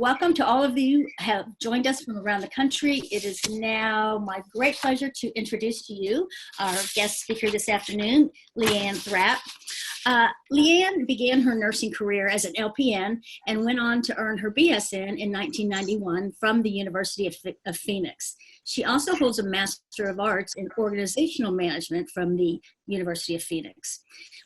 welcome to all of you who have joined us from around the country. It is now my great pleasure to introduce to you our guest speaker this afternoon, Leann Thrapp. Leann began her nursing career as an LPN and went on to earn her BSN in 1991 from the University of Phoenix. She also holds a Master of Arts in Organizational Management from the University of Phoenix.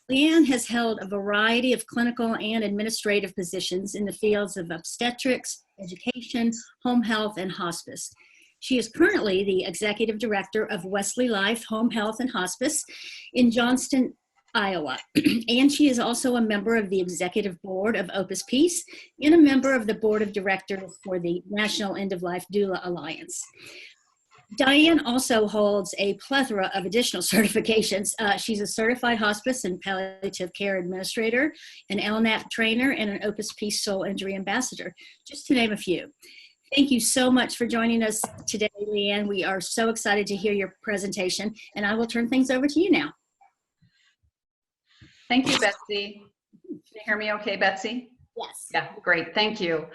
Leann has held a variety of clinical and administrative positions in the fields of obstetrics, education, home health, and hospice. She is currently the Executive Director of Wesley Life Home Health and Hospice in Johnston, Iowa. And she is also a member of the Executive Board of Opus Peace and a member of the Board of Directors for the National End-of-Life Doula Alliance. Diane also holds a plethora of additional certifications. She's a certified hospice and palliative care administrator, an LNAP trainer, and an Opus Peace Soul Injury ambassador, just to name a few. Thank you so much for joining us today, Leann. We are so excited to hear your presentation, and I will turn things over to you now. Thank you, Betsy. Can you hear me okay, Betsy? Yes. Yeah, great, thank you.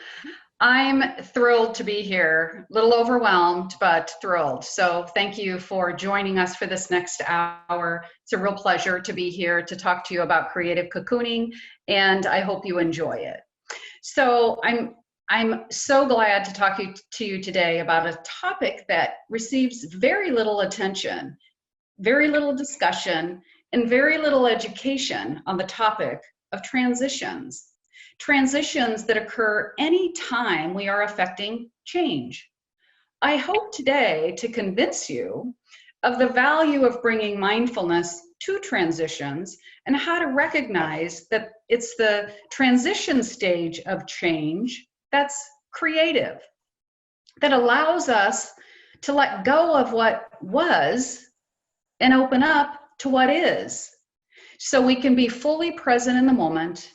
I'm thrilled to be here, a little overwhelmed, but thrilled. So thank you for joining us for this next hour. It's a real pleasure to be here to talk to you about creative cocooning, and I hope you enjoy it. So I'm so glad to talk to you today about a topic that receives very little attention, very little discussion, and very little education on the topic of transitions. Transitions that occur anytime we are affecting change. I hope today to convince you of the value of bringing mindfulness to transitions and how to recognize that it's the transition stage of change that's creative, that allows us to let go of what was and open up to what is, so we can be fully present in the moment.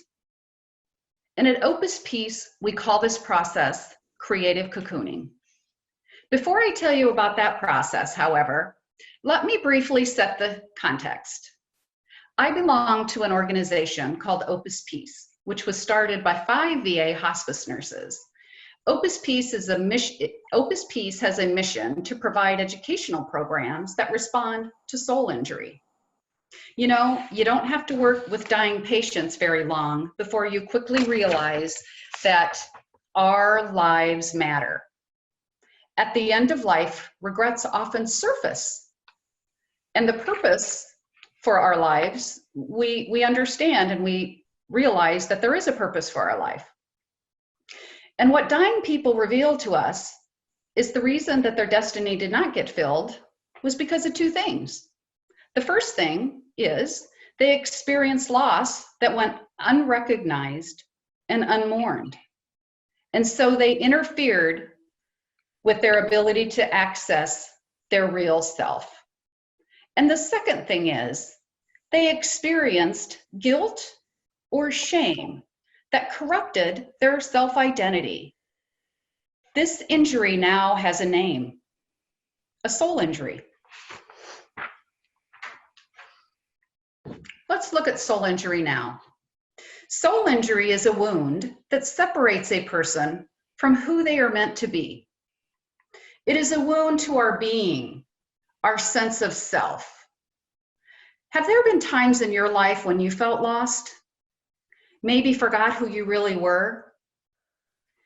And at Opus Peace, we call this process creative cocooning. Before I tell you about that process, however, let me briefly set the context. I belong to an organization called Opus Peace, which was started by 5 VA hospice nurses. Opus Peace has a mission to provide educational programs that respond to soul injury. You know, you don't have to work with dying patients very long before you quickly realize that our lives matter. At the end of life, regrets often surface. And the purpose for our lives, we understand and we realize that there is a purpose for our life. And what dying people reveal to us is the reason that their destiny did not get filled was because of 2 things. The first thing is they experienced loss that went unrecognized and unmourned. And so they interfered with their ability to access their real self. And the second thing is they experienced guilt or shame that corrupted their self-identity. This injury now has a name, a soul injury. Let's look at soul injury now. Soul injury is a wound that separates a person from who they are meant to be. It is a wound to our being, our sense of self. Have there been times in your life when you felt lost? Maybe forgot who you really were?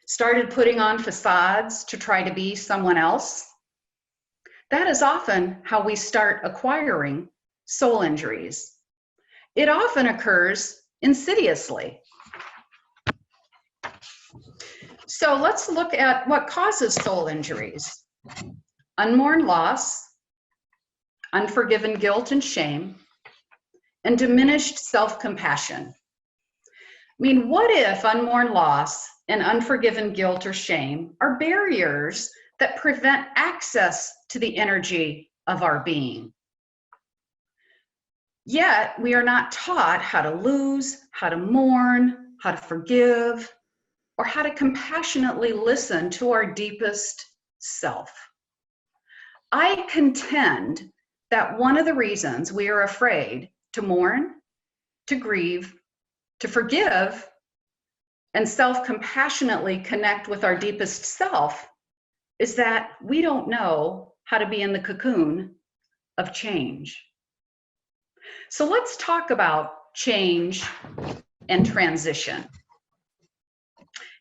Started putting on facades to try to be someone else? That is often how we start acquiring soul injuries. It often occurs insidiously. So let's look at what causes soul injuries. Unmourned loss, unforgiven guilt and shame, and diminished self-compassion. I mean, what if unmourned loss and unforgiven guilt or shame are barriers that prevent access to the energy of our being? Yet, we are not taught how to lose, how to mourn, how to forgive, or how to compassionately listen to our deepest self. I contend that one of the reasons we are afraid to mourn, to grieve, to forgive, and self-compassionately connect with our deepest self is that we don't know how to be in the cocoon of change. So let's talk about change and transition.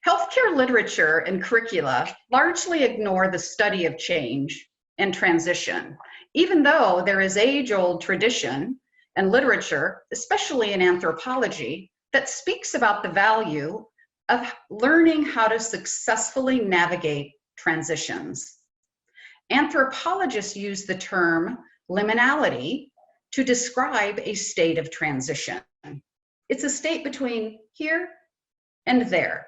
Healthcare literature and curricula largely ignore the study of change and transition, even though there is age-old tradition and literature, especially in anthropology, that speaks about the value of learning how to successfully navigate transitions. Anthropologists use the term liminality to describe a state of transition. It's a state between here and there,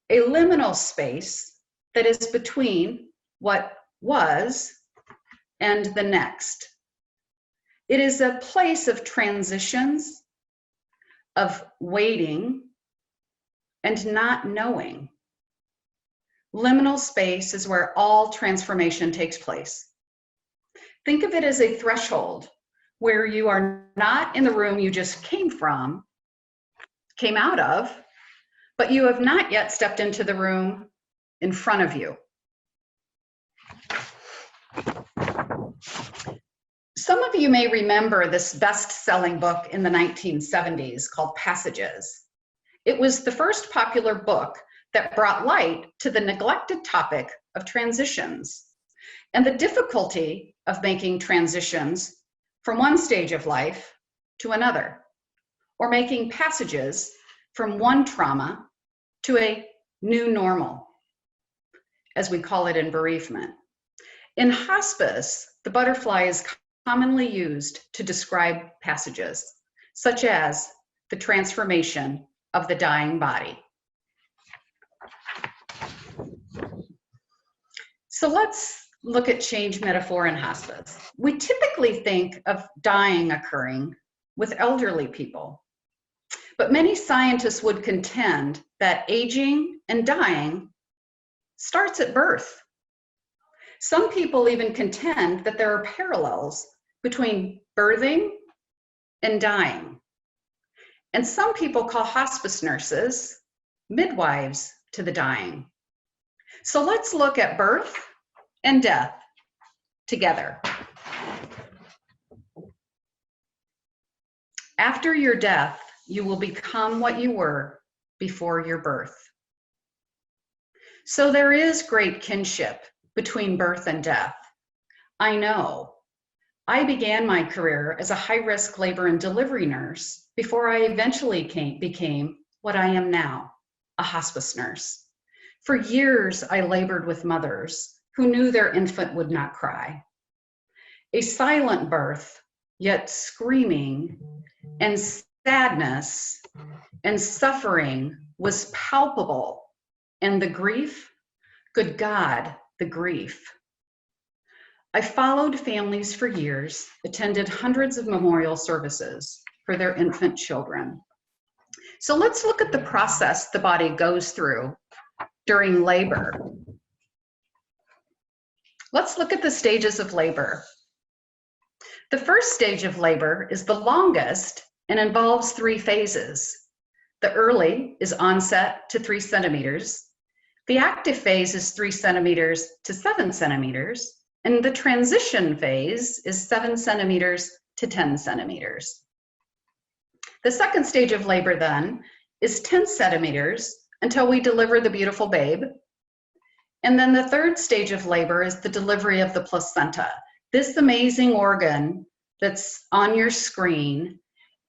a liminal space that is between what was and the next. It is a place of transitions, of waiting, and not knowing. Liminal space is where all transformation takes place. Think of it as a threshold where you are not in the room you just came out of, but you have not yet stepped into the room in front of you. Some of you may remember this best-selling book in the 1970s called Passages. It was the first popular book that brought light to the neglected topic of transitions and the difficulty of making transitions from one stage of life to another, or making passages from one trauma to a new normal, as we call it in bereavement. In hospice, the butterfly is commonly used to describe passages, such as the transformation of the dying body. So let's look at change metaphor in hospice. We typically think of dying occurring with elderly people, but many scientists would contend that aging and dying starts at birth. Some people even contend that there are parallels between birthing and dying. And some people call hospice nurses midwives to the dying. So let's look at birth and death together. After your death, you will become what you were before your birth. So there is great kinship between birth and death. I know. I began my career as a high-risk labor and delivery nurse before I eventually became what I am now, a hospice nurse. For years, I labored with mothers who knew their infant would not cry. A silent birth, yet screaming, and sadness and suffering was palpable. And the grief, good God, the grief. I followed families for years, attended hundreds of memorial services for their infant children. So let's look at the process the body goes through during labor. Let's look at the stages of labor. The first stage of labor is the longest and involves 3 phases. The early is onset to 3 centimeters. The active phase is 3 centimeters to 7 centimeters. And the transition phase is 7 centimeters to 10 centimeters. The second stage of labor then is 10 centimeters until we deliver the beautiful babe. And then the third stage of labor is the delivery of the placenta, this amazing organ that's on your screen.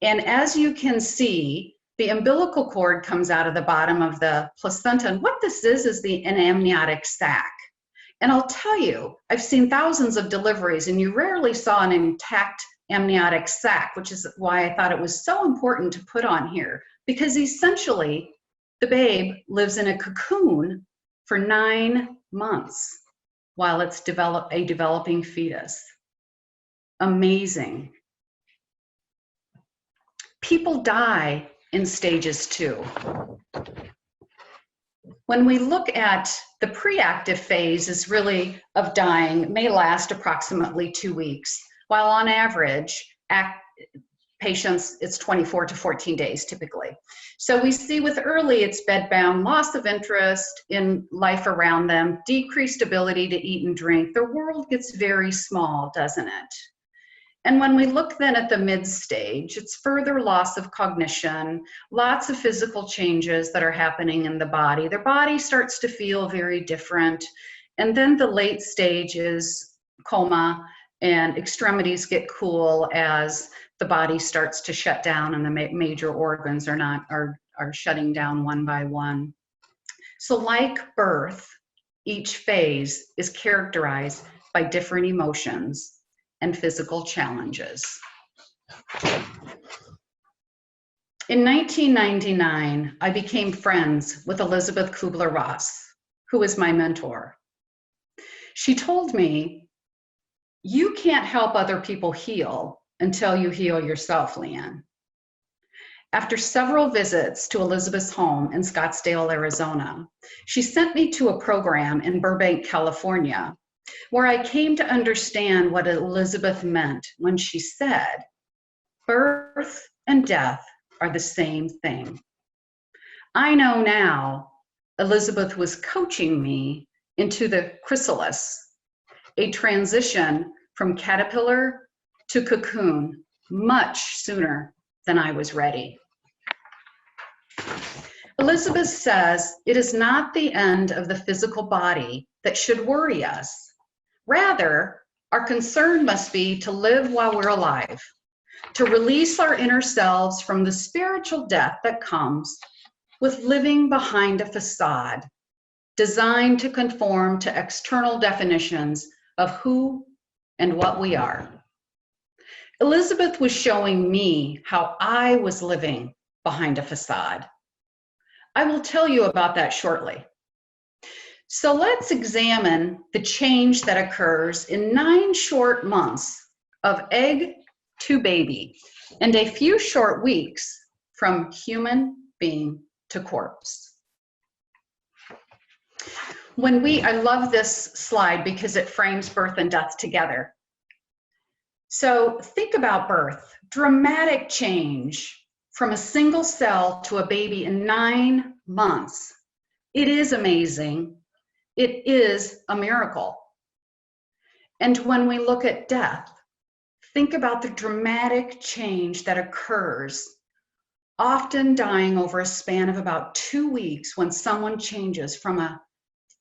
And as you can see, the umbilical cord comes out of the bottom of the placenta. And what this is an amniotic sac. And I'll tell you, I've seen thousands of deliveries and you rarely saw an intact amniotic sac, which is why I thought it was so important to put on here, because essentially the babe lives in a cocoon for 9 months while it's a developing fetus. Amazing. People die in stages 2. When we look at the pre-active phase is really of dying, may last approximately 2 weeks, while on average, patients, it's 24 to 14 days typically. So we see with early, it's bedbound, loss of interest in life around them, decreased ability to eat and drink. Their world gets very small, doesn't it? And when we look then at the mid stage, it's further loss of cognition, lots of physical changes that are happening in the body. Their body starts to feel very different. And then the late stage is coma, and extremities get cool as the body starts to shut down and the major organs are shutting down one by one. So like birth, each phase is characterized by different emotions and physical challenges. In 1999, I became friends with Elizabeth Kubler-Ross, who was my mentor. She told me, "You can't help other people heal until you heal yourself, Leann." After several visits to Elizabeth's home in Scottsdale, Arizona, she sent me to a program in Burbank, California, where I came to understand what Elizabeth meant when she said, "Birth and death are the same thing." I know now Elizabeth was coaching me into the chrysalis, a transition from caterpillar to cocoon much sooner than I was ready. Elizabeth says it is not the end of the physical body that should worry us. Rather, our concern must be to live while we're alive, to release our inner selves from the spiritual death that comes with living behind a facade designed to conform to external definitions of who and what we are. Elizabeth was showing me how I was living behind a facade. I will tell you about that shortly. So let's examine the change that occurs in 9 short months of egg to baby and a few short weeks from human being to corpse. I love this slide because it frames birth and death together. So think about birth, dramatic change from a single cell to a baby in 9 months. It is amazing. It is a miracle. And when we look at death, think about the dramatic change that occurs, often dying over a span of about 2 weeks when someone changes from a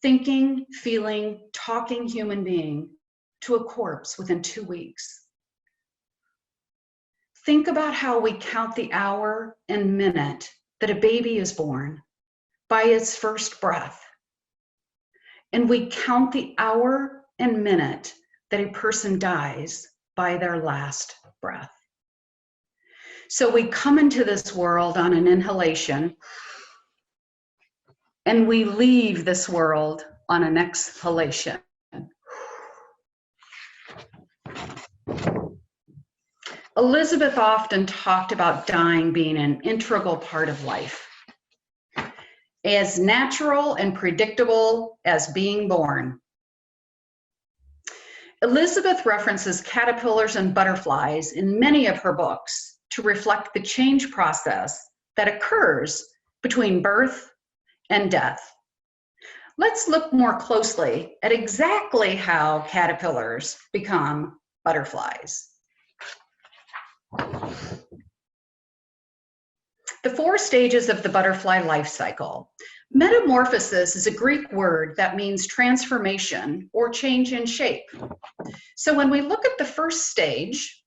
thinking, feeling, talking human being to a corpse within 2 weeks. Think about how we count the hour and minute that a baby is born by its first breath. And we count the hour and minute that a person dies by their last breath. So we come into this world on an inhalation, and we leave this world on an exhalation. Elizabeth often talked about dying being an integral part of life, as natural and predictable as being born. Elizabeth references caterpillars and butterflies in many of her books to reflect the change process that occurs between birth and death. Let's look more closely at exactly how caterpillars become butterflies. The 4 stages of the butterfly life cycle. Metamorphosis is a Greek word that means transformation or change in shape. So when we look at the first stage,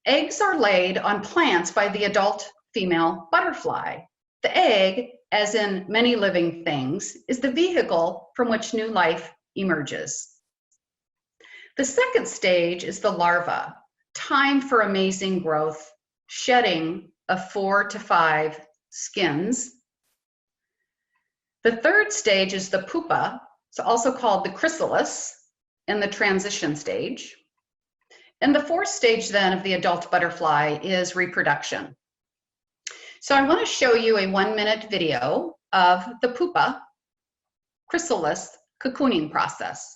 eggs are laid on plants by the adult female butterfly. The egg, as in many living things, is the vehicle from which new life emerges. The second stage is the larva, time for amazing growth, shedding of 4 to 5 skins. The third stage is the pupa, it's also called the chrysalis, in the transition stage. And the fourth stage then of the adult butterfly is reproduction. So I want to show you a 1-minute video of the pupa chrysalis cocooning process.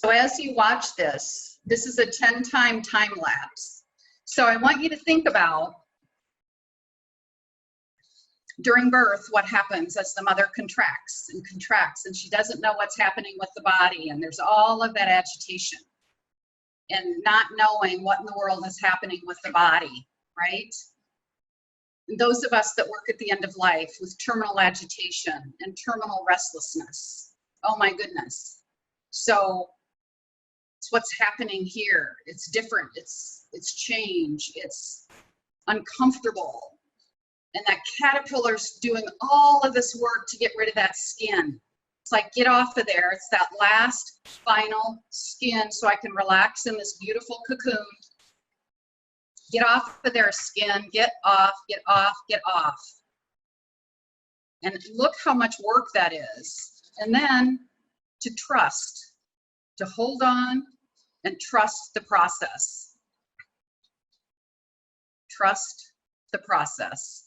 So as you watch this, this is a 10-time time lapse. So I want you to think about during birth, what happens as the mother contracts and she doesn't know what's happening with the body, and there's all of that agitation and not knowing what in the world is happening with the body, right? And those of us that work at the end of life with terminal agitation and terminal restlessness, oh my goodness. So it's what's happening here. It's different, it's change, it's uncomfortable. And that caterpillar's doing all of this work to get rid of that skin. It's like, get off of there. It's that last final skin so I can relax in this beautiful cocoon. Get off of their skin, get off, get off, get off. And look how much work that is. And then to trust, to hold on and trust the process. Trust the process.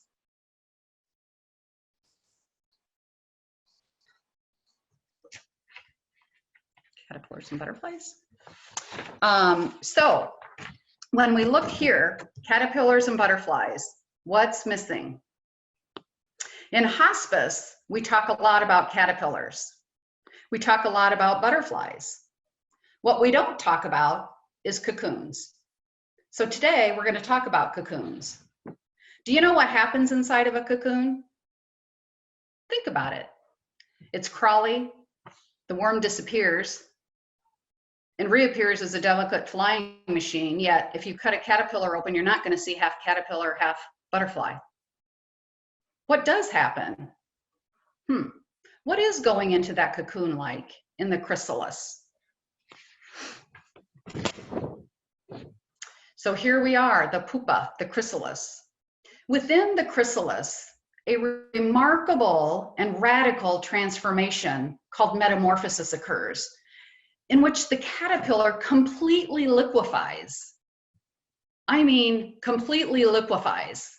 Caterpillars and butterflies. So when we look here, caterpillars and butterflies, what's missing? In hospice, we talk a lot about caterpillars. We talk a lot about butterflies. What we don't talk about is cocoons. So today we're going to talk about cocoons. Do you know what happens inside of a cocoon? Think about it. It's crawly, the worm disappears, and reappears as a delicate flying machine. Yet, if you cut a caterpillar open, you're not going to see half caterpillar, half butterfly. What does happen? What is going into that cocoon like in the chrysalis? So here we are, the pupa, the chrysalis. Within the chrysalis, a remarkable and radical transformation called metamorphosis occurs, in which the caterpillar completely liquefies. I mean, completely liquefies.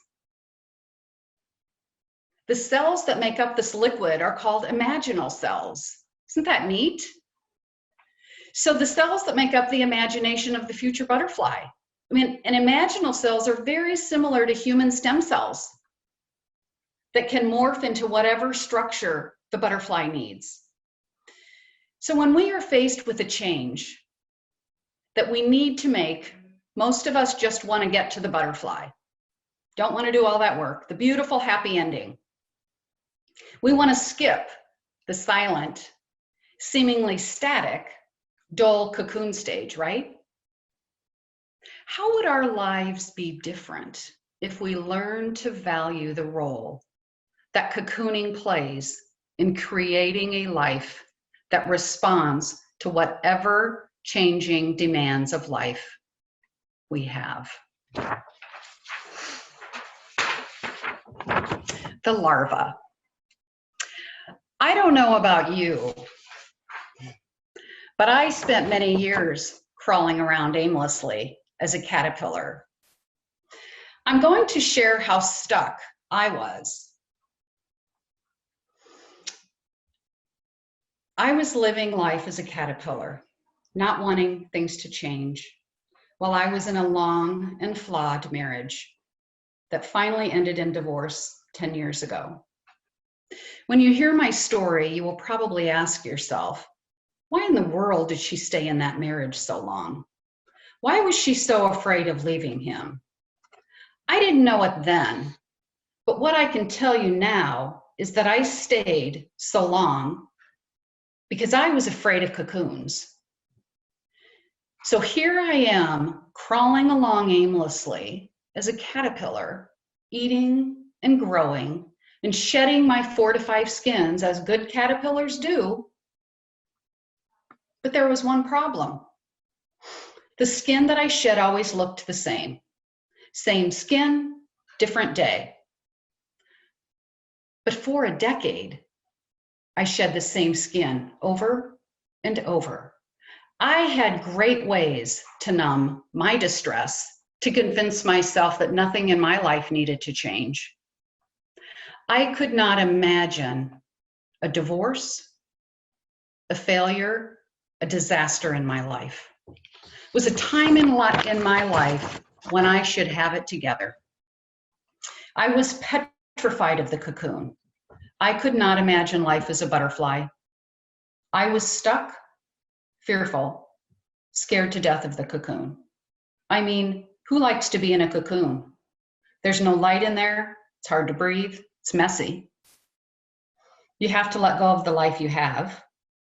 The cells that make up this liquid are called imaginal cells. Isn't that neat? So the cells that make up the imagination of the future butterfly. I mean, and imaginal cells are very similar to human stem cells that can morph into whatever structure the butterfly needs. So when we are faced with a change that we need to make, most of us just want to get to the butterfly. Don't want to do all that work, the beautiful happy ending. We want to skip the silent, seemingly static, dull cocoon stage, right? How would our lives be different if we learned to value the role that cocooning plays in creating a life that responds to whatever changing demands of life we have? The larva. I don't know about you, but I spent many years crawling around aimlessly as a caterpillar. I'm going to share how stuck I was. I was living life as a caterpillar, not wanting things to change, while I was in a long and flawed marriage that finally ended in divorce 10 years ago. When you hear my story, you will probably ask yourself, why in the world did she stay in that marriage so long? Why was she so afraid of leaving him? I didn't know it then, but what I can tell you now is that I stayed so long because I was afraid of cocoons. So here I am, crawling along aimlessly as a caterpillar, eating and growing and shedding my 4 to 5 skins as good caterpillars do. But there was one problem. The skin that I shed always looked the same. Same skin, different day. But for a decade, I shed the same skin over and over. I had great ways to numb my distress, to convince myself that nothing in my life needed to change. I could not imagine a divorce, a failure, a disaster in my life. It was a time in my life when I should have it together. I was petrified of the cocoon. I could not imagine life as a butterfly. I was stuck, fearful, scared to death of the cocoon. I mean, who likes to be in a cocoon? There's no light in there. It's hard to breathe. It's messy. You have to let go of the life you have.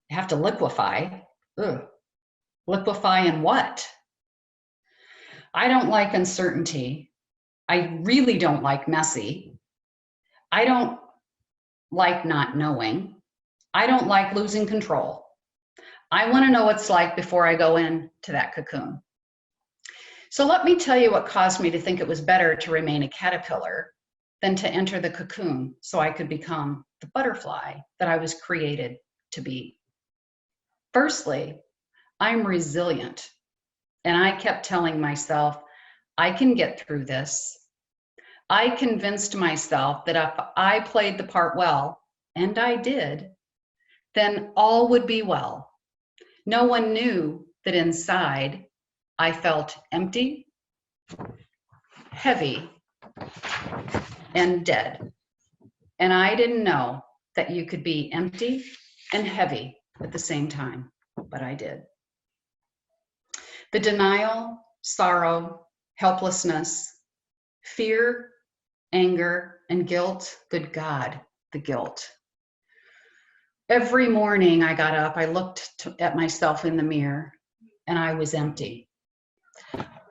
You have to liquefy. Ugh. Liquefy in what? I don't like uncertainty. I really don't like messy. I don't like not knowing. I don't like losing control. I want to know what it's like before I go into that cocoon. So let me tell you what caused me to think it was better to remain a caterpillar than to enter the cocoon so I could become the butterfly that I was created to be. Firstly, I'm resilient, and I kept telling myself, I can get through this. I convinced myself that if I played the part well, and I did, then all would be well. No one knew that inside I felt empty, heavy, and dead. And I didn't know that you could be empty and heavy at the same time, but I did. The denial, sorrow, helplessness, fear, anger, and guilt, good God, the guilt. Every morning I got up, I looked at myself in the mirror, and I was empty.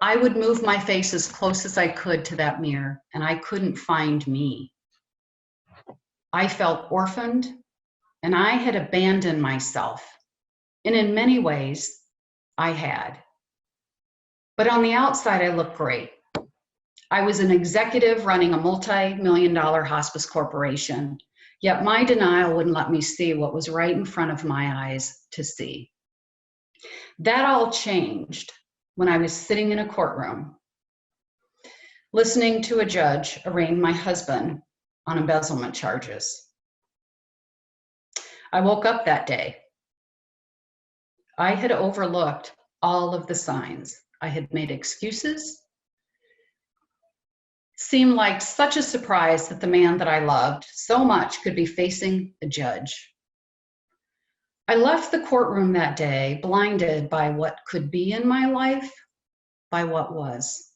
I would move my face as close as I could to that mirror, and I couldn't find me. I felt orphaned, and I had abandoned myself. And in many ways, I had. But on the outside, I looked great. I was an executive running a multi-million-dollar hospice corporation, yet my denial wouldn't let me see what was right in front of my eyes to see. That all changed when I was sitting in a courtroom, listening to a judge arraign my husband on embezzlement charges. I woke up that day. I had overlooked all of the signs. I had made excuses. Seemed like such a surprise that the man that I loved so much could be facing a judge. I left the courtroom that day blinded by what could be in my life, by what was.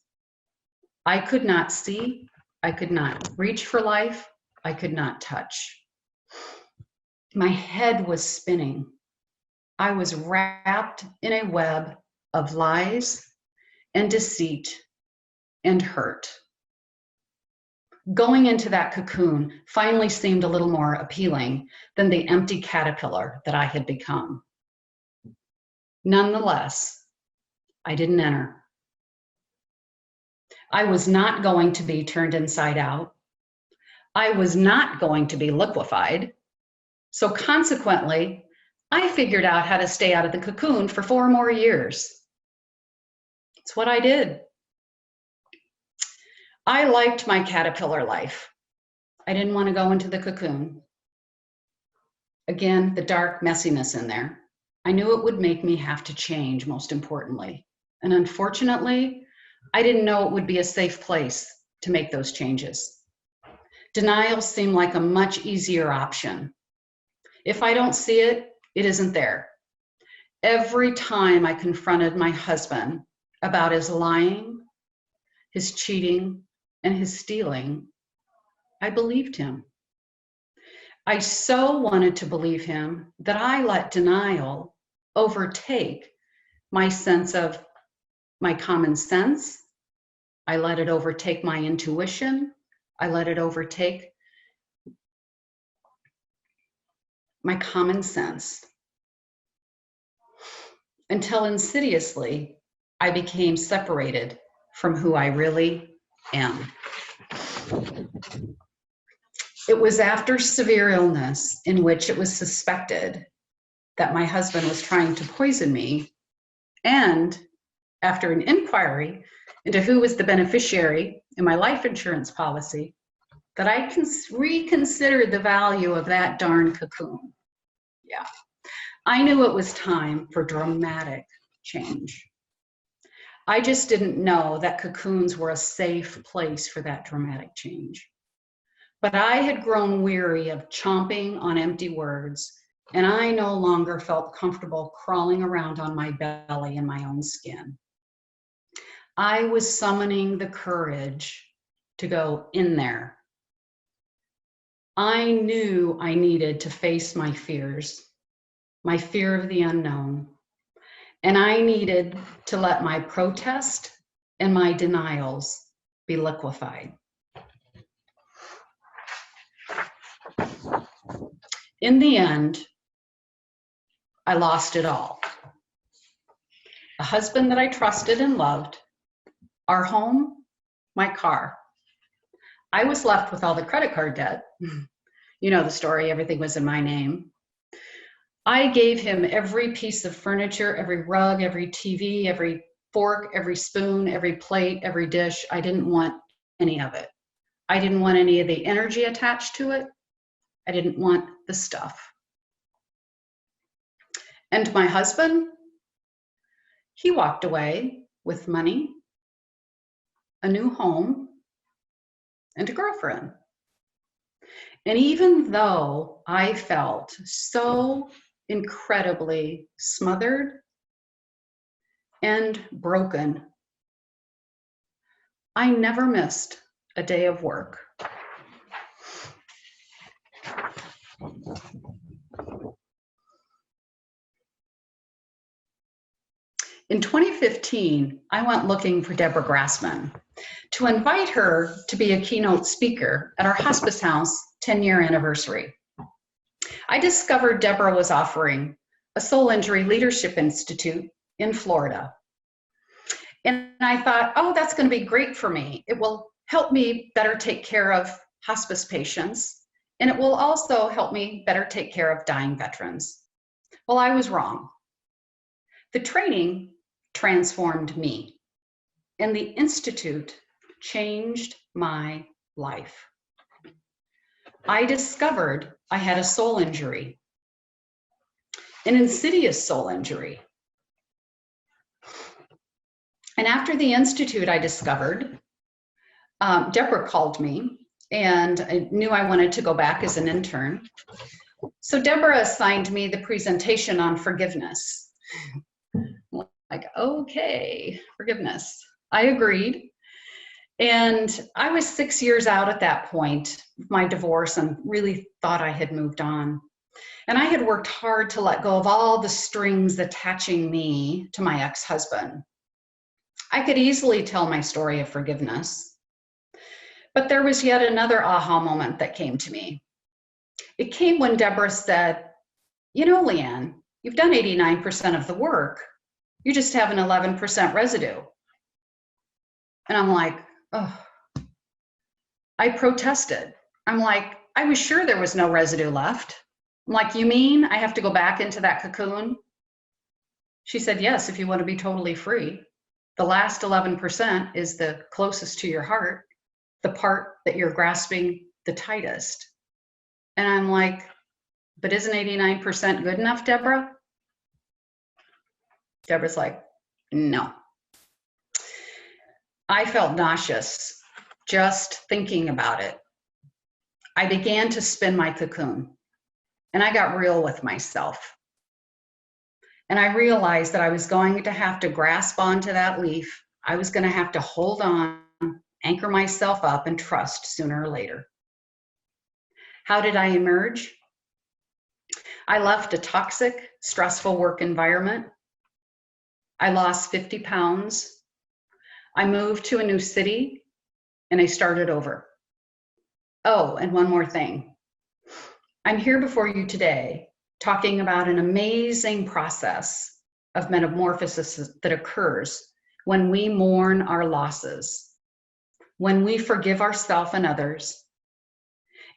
I could not see, I could not reach for life, I could not touch. My head was spinning. I was wrapped in a web of lies and deceit and hurt. Going into that cocoon finally seemed a little more appealing than the empty caterpillar that I had become. Nonetheless, I didn't enter. I was not going to be turned inside out. I was not going to be liquefied. So consequently, I figured out how to stay out of the cocoon for 4 more years. It's what I did. I liked my caterpillar life. I didn't want to go into the cocoon. Again, the dark messiness in there. I knew it would make me have to change, most importantly. And unfortunately, I didn't know it would be a safe place to make those changes. Denial seemed like a much easier option. If I don't see it, it isn't there. Every time I confronted my husband about his lying, his cheating, and his stealing, I believed him. I so wanted to believe him that I let denial overtake my sense of my common sense. I let it overtake my intuition. I let it overtake my common sense. Until insidiously, I became separated from who I really am. It was after severe illness in which it was suspected that my husband was trying to poison me, and after an inquiry into who was the beneficiary in my life insurance policy, that I reconsidered the value of that darn cocoon. Yeah, I knew it was time for dramatic change. I just didn't know that cocoons were a safe place for that dramatic change. But I had grown weary of chomping on empty words, and I no longer felt comfortable crawling around on my belly in my own skin. I was summoning the courage to go in there. I knew I needed to face my fears, my fear of the unknown, and I needed to let my protest and my denials be liquefied. In the end, I lost it all. A husband that I trusted and loved, our home, my car. I was left with all the credit card debt. You know the story, everything was in my name. I gave him every piece of furniture, every rug, every TV, every fork, every spoon, every plate, every dish. I didn't want any of it. I didn't want any of the energy attached to it. I didn't want the stuff. And my husband, he walked away with money, a new home, and a girlfriend. And even though I felt so incredibly smothered and broken, I never missed a day of work. In 2015, I went looking for Deborah Grassman to invite her to be a keynote speaker at our hospice house 10-year anniversary. I discovered Deborah was offering a Soul Injury Leadership Institute in Florida. And I thought, oh, that's going to be great for me. It will help me better take care of hospice patients, and it will also help me better take care of dying veterans. Well, I was wrong. The training transformed me, and the Institute changed my life. I discovered I had a soul injury, an insidious soul injury. And after the Institute, I discovered, Deborah called me, and I knew I wanted to go back as an intern. So Deborah assigned me the presentation on forgiveness. Like, okay, forgiveness. I agreed. And I was 6 years out at that point of my divorce and really thought I had moved on. And I had worked hard to let go of all the strings attaching me to my ex-husband. I could easily tell my story of forgiveness, but there was yet another aha moment that came to me. It came when Deborah said, you know, Leann, you've done 89% of the work. You just have an 11% residue. And I'm like, oh, I protested. I'm like, I was sure there was no residue left. I'm like, you mean I have to go back into that cocoon? She said, yes, if you want to be totally free. The last 11% is the closest to your heart, the part that you're grasping the tightest. And I'm like, but isn't 89% good enough, Deborah? Deborah's like, no. I felt nauseous just thinking about it. I began to spin my cocoon, and I got real with myself. And I realized that I was going to have to grasp onto that leaf. I was going to have to hold on, anchor myself up, and trust sooner or later. How did I emerge? I left a toxic, stressful work environment. I lost 50 pounds. I moved to a new city, and I started over. Oh, and one more thing. I'm here before you today talking about an amazing process of metamorphosis that occurs when we mourn our losses, when we forgive ourselves and others,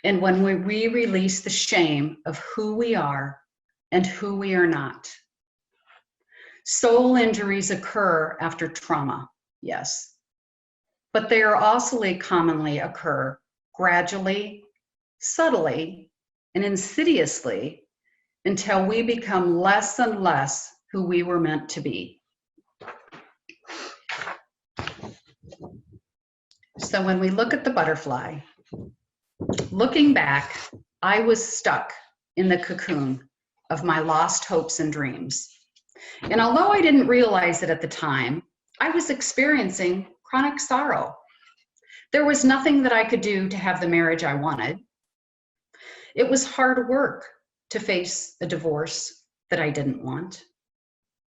and when we release the shame of who we are and who we are not. Soul injuries occur after trauma, yes, but they are also commonly occur gradually, subtly, and insidiously until we become less and less who we were meant to be. So when we look at the butterfly, looking back, I was stuck in the cocoon of my lost hopes and dreams. And although I didn't realize it at the time, I was experiencing chronic sorrow. There was nothing that I could do to have the marriage I wanted. It was hard work to face a divorce that I didn't want,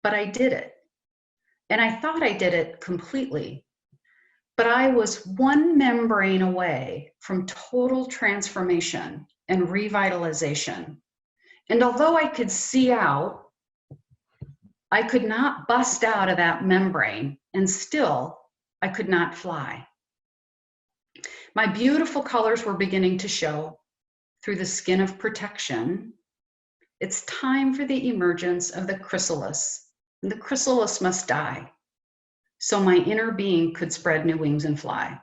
but I did it. And I thought I did it completely. But I was one membrane away from total transformation and revitalization. And although I could see out, I could not bust out of that membrane, and still I could not fly. My beautiful colors were beginning to show through the skin of protection. It's time for the emergence of the chrysalis, and the chrysalis must die so my inner being could spread new wings and fly.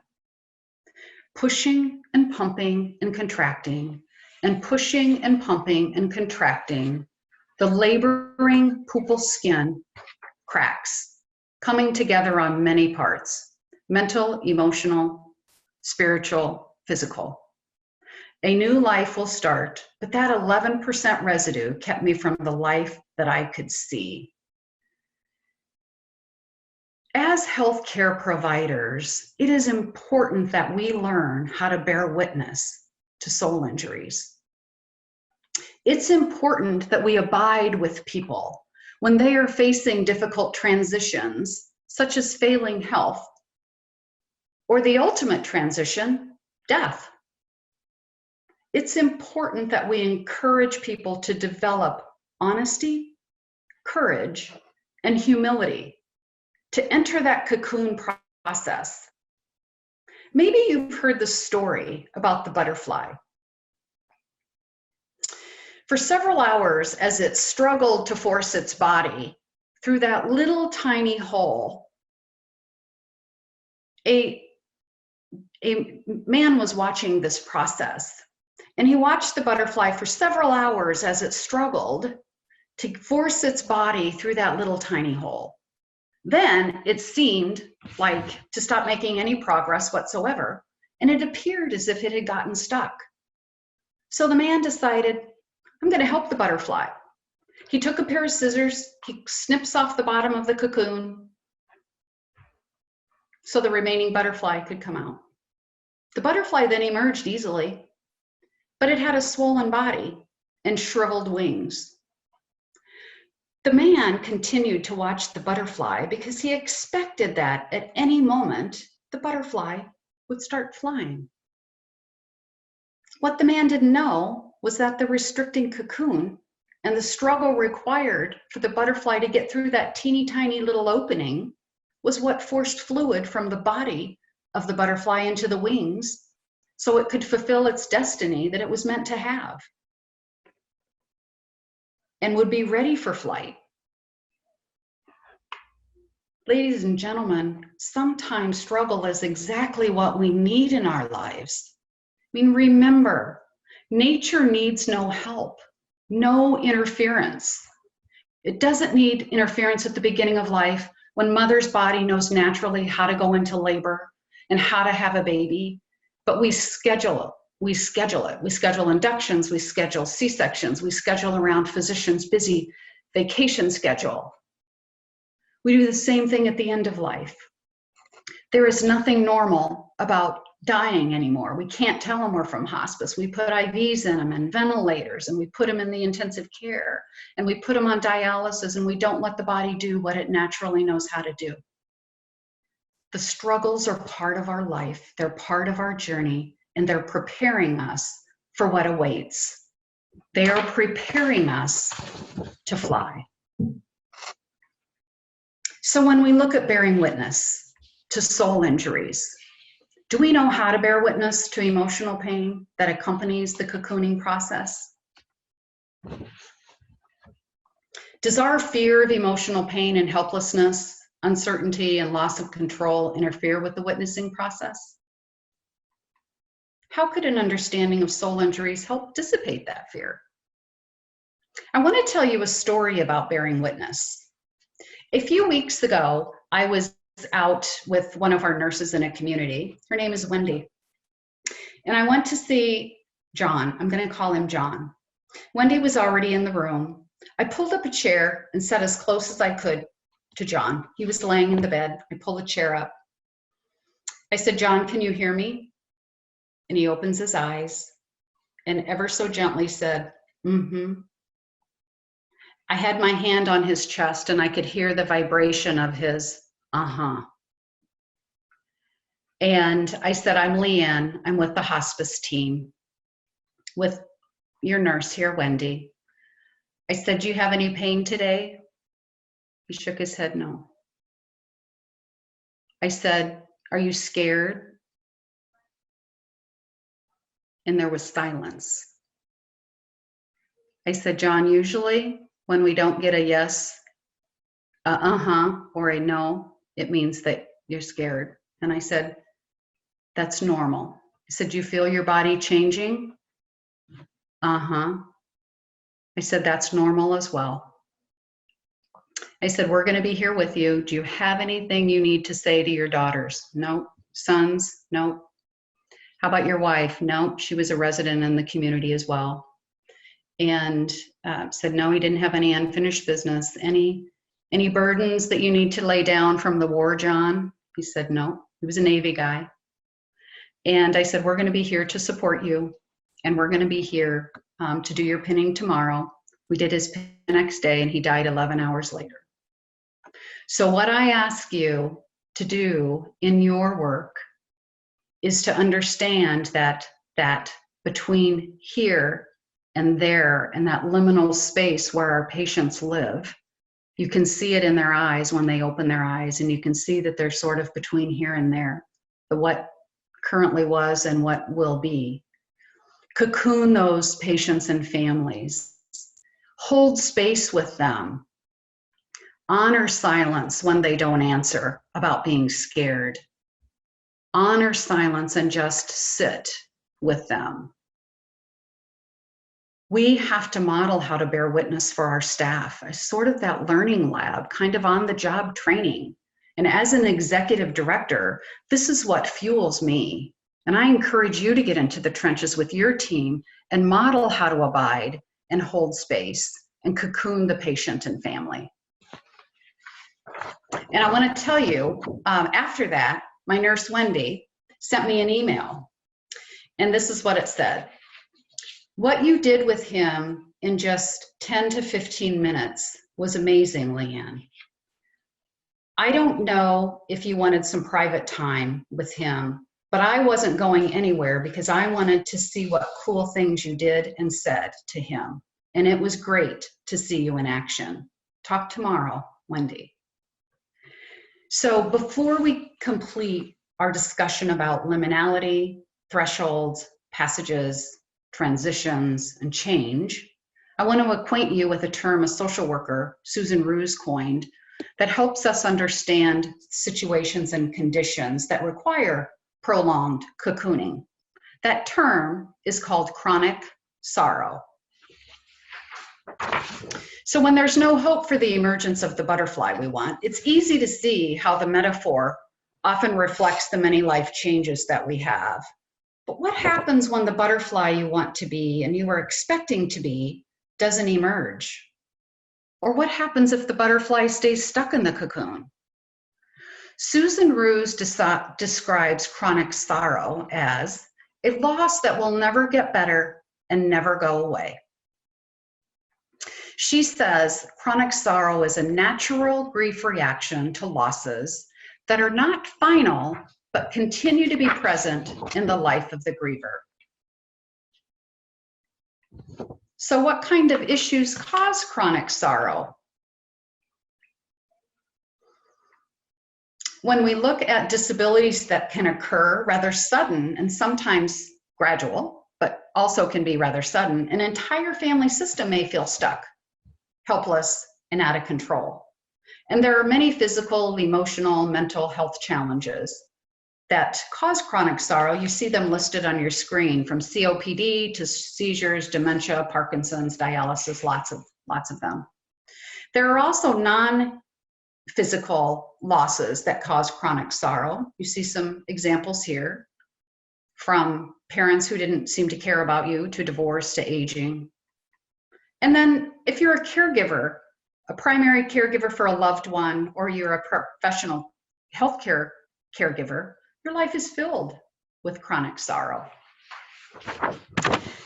Pushing and pumping and contracting, and pushing and pumping and contracting, the laboring pupil skin cracks, coming together on many parts: mental, emotional, spiritual, physical. A new life will start, but that 11% residue kept me from the life that I could see. As healthcare providers, it is important that we learn how to bear witness to soul injuries. It's important that we abide with people when they are facing difficult transitions, such as failing health, or the ultimate transition, death. It's important that we encourage people to develop honesty, courage, and humility to enter that cocoon process. Maybe you've heard the story about the butterfly. For several hours, as it struggled to force its body through that little tiny hole, a man was watching this process, and he watched the butterfly for several hours as it struggled to force its body through that little tiny hole. Then it seemed like to stop making any progress whatsoever, and it appeared as if it had gotten stuck. So the man decided, I'm going to help the butterfly. He took a pair of scissors, he snips off the bottom of the cocoon so the remaining butterfly could come out. The butterfly then emerged easily, but it had a swollen body and shriveled wings. The man continued to watch the butterfly because he expected that at any moment the butterfly would start flying. What the man didn't know was that the restricting cocoon and the struggle required for the butterfly to get through that teeny tiny little opening was what forced fluid from the body of the butterfly into the wings so it could fulfill its destiny that it was meant to have and would be ready for flight. Ladies and gentlemen, sometimes struggle is exactly what we need in our lives. I mean, remember, nature needs no help, no interference. It doesn't need interference at the beginning of life when mother's body knows naturally how to go into labor and how to have a baby, but we schedule it. We schedule inductions, we schedule C-sections, we schedule around physicians' busy vacation schedule. We do the same thing at the end of life. There is nothing normal about dying anymore. We can't tell them we're from hospice. We put IVs in them and ventilators, and we put them in the intensive care, and we put them on dialysis, and we don't let the body do what it naturally knows how to do. The struggles are part of our life. They're part of our journey, and they're preparing us for what awaits. They are preparing us to fly. So when we look at bearing witness to soul injuries, do we know how to bear witness to emotional pain that accompanies the cocooning process? Does our fear of emotional pain and helplessness, uncertainty, and loss of control interfere with the witnessing process? How could an understanding of soul injuries help dissipate that fear? I want to tell you a story about bearing witness. A few weeks ago, I was out with one of our nurses in a community. Her name is Wendy. And I went to see John. I'm going to call him John. Wendy was already in the room. I pulled up a chair and sat as close as I could to John. He was laying in the bed. I pulled a chair up. I said, John, can you hear me? And he opens his eyes and ever so gently said, mm-hmm. I had my hand on his chest and I could hear the vibration of his uh-huh. And I said, I'm Leann. I'm with the hospice team with your nurse here, Wendy. I said, do you have any pain today? He shook his head, no. I said, are you scared? And there was silence. I said, John, usually when we don't get a yes, uh-huh, or a no, it means that you're scared. And I said, that's normal. I said, do you feel your body changing? Uh-huh. I said, that's normal as well. I said, we're going to be here with you. Do you have anything you need to say to your daughters? No. Sons? No. How about your wife? No. She was a resident in the community as well. And said, no, he didn't have any unfinished business. Any burdens that you need to lay down from the war, John? He said, no. He was a Navy guy. And I said, we're going to be here to support you. And we're going to be here to do your pinning tomorrow. We did his pin the next day and he died 11 hours later. So what I ask you to do in your work is to understand that between here and there and that liminal space where our patients live, you can see it in their eyes when they open their eyes, and you can see that they're sort of between here and there, the what currently was and what will be. Cocoon those patients and families. Hold space with them. Honor silence when they don't answer about being scared. Honor silence and just sit with them. We have to model how to bear witness for our staff. It's sort of that learning lab, kind of on the job training. And as an executive director, this is what fuels me. And I encourage you to get into the trenches with your team and model how to abide and hold space and cocoon the patient and family. And I want to tell you, after that, my nurse Wendy sent me an email. And this is what it said. What you did with him in just 10 to 15 minutes was amazing, Leann. I don't know if you wanted some private time with him, but I wasn't going anywhere because I wanted to see what cool things you did and said to him. And it was great to see you in action. Talk tomorrow, Wendy. So before we complete our discussion about liminality, thresholds, passages, transitions, and change, I want to acquaint you with a term a social worker, Susan Ruse, coined that helps us understand situations and conditions that require prolonged cocooning. That term is called chronic sorrow. So when there's no hope for the emergence of the butterfly we want, it's easy to see how the metaphor often reflects the many life changes that we have. But what happens when the butterfly you want to be and you were expecting to be doesn't emerge? Or what happens if the butterfly stays stuck in the cocoon? Susan Ruse describes chronic sorrow as a loss that will never get better and never go away. She says chronic sorrow is a natural grief reaction to losses that are not final, but continue to be present in the life of the griever. So what kind of issues cause chronic sorrow? When we look at disabilities that can occur rather sudden and sometimes gradual, but also can be rather sudden, an entire family system may feel stuck, helpless, and out of control. And there are many physical, emotional, mental health challenges. that cause chronic sorrow, you see them listed on your screen, from COPD to seizures, dementia, Parkinson's, dialysis, lots of them. There are also non-physical losses that cause chronic sorrow. You see some examples here, from parents who didn't seem to care about you, to divorce, to aging. And then if you're a caregiver, a primary caregiver for a loved one, or you're a professional healthcare caregiver, your life is filled with chronic sorrow.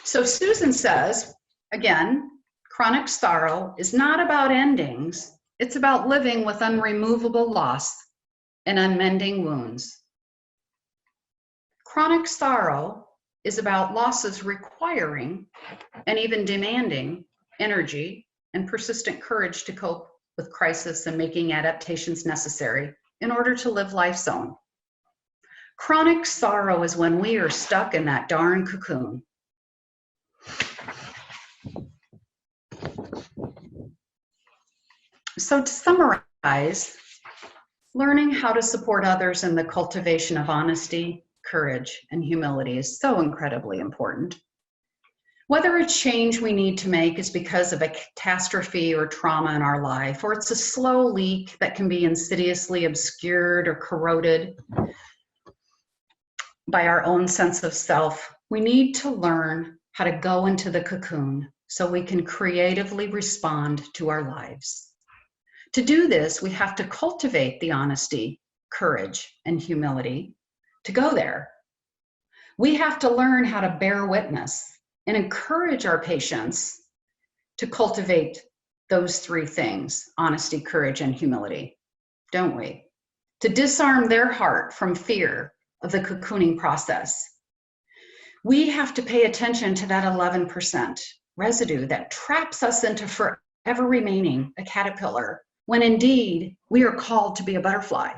So Susan says, again, chronic sorrow is not about endings. It's about living with unremovable loss and unmending wounds. Chronic sorrow is about losses requiring and even demanding energy and persistent courage to cope with crisis and making adaptations necessary in order to live life's own. Chronic sorrow is when we are stuck in that darn cocoon. So to summarize, learning how to support others in the cultivation of honesty, courage, and humility is so incredibly important. Whether a change we need to make is because of a catastrophe or trauma in our life, or it's a slow leak that can be insidiously obscured or corroded by our own sense of self, we need to learn how to go into the cocoon so we can creatively respond to our lives. To do this, we have to cultivate the honesty, courage, and humility to go there. We have to learn how to bear witness and encourage our patients to cultivate those three things: honesty, courage, and humility, don't we? To disarm their heart from fear of the cocooning process. We have to pay attention to that 11% residue that traps us into forever remaining a caterpillar, when indeed we are called to be a butterfly.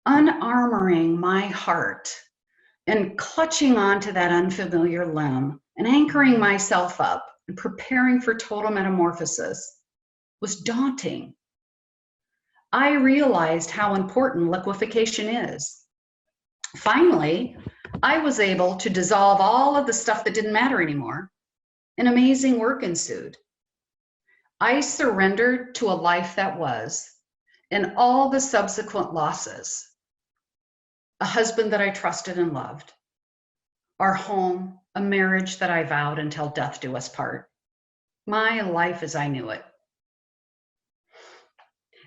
Unarmoring my heart and clutching onto that unfamiliar limb and anchoring myself up and preparing for total metamorphosis was daunting. I realized how important liquefaction is. Finally, I was able to dissolve all of the stuff that didn't matter anymore, and amazing work ensued. I surrendered to a life that was, and all the subsequent losses: a husband that I trusted and loved, our home, a marriage that I vowed until death do us part, my life as I knew it.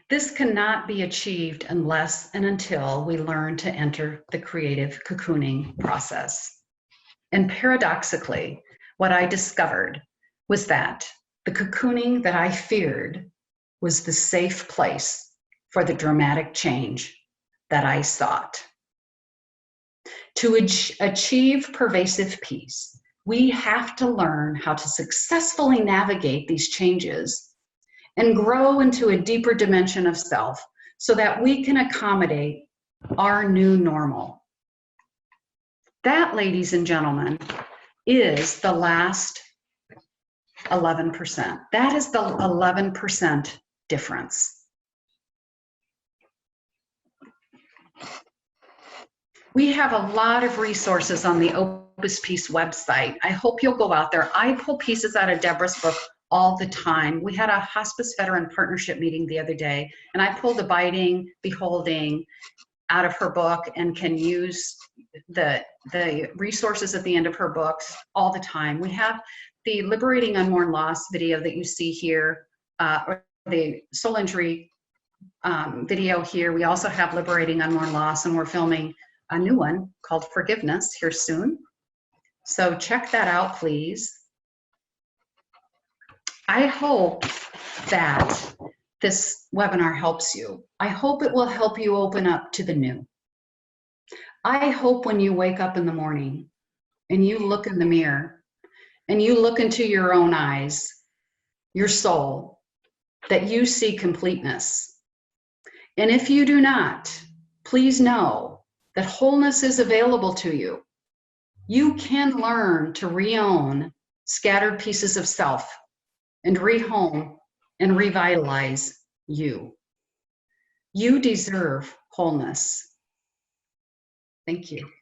This cannot be achieved unless and until we learn to enter the creative cocooning process. And paradoxically, what I discovered was that the cocooning that I feared was the safe place for the dramatic change that I sought. To achieve pervasive peace, we have to learn how to successfully navigate these changes and grow into a deeper dimension of self so that we can accommodate our new normal. That, ladies and gentlemen, is the last 11%. That is the 11% difference. We have a lot of resources on the Opus Peace website. I hope you'll go out there. I pull pieces out of Deborah's book all the time. We had a hospice veteran partnership meeting the other day, and I pulled Abiding, Beholding out of her book and can use the resources at the end of her books all the time. We have the Liberating Unmourned Loss video that you see here, or the soul injury video here. We also have Liberating Unmourned Loss, and we're filming a new one called Forgiveness here soon. So check that out, please. I hope that this webinar helps you. I hope it will help you open up to the new. I hope when you wake up in the morning and you look in the mirror and you look into your own eyes, your soul, that you see completeness. And if you do not, please know that wholeness is available to you. You can learn to re-own scattered pieces of self and rehome and revitalize you. You deserve wholeness. Thank you.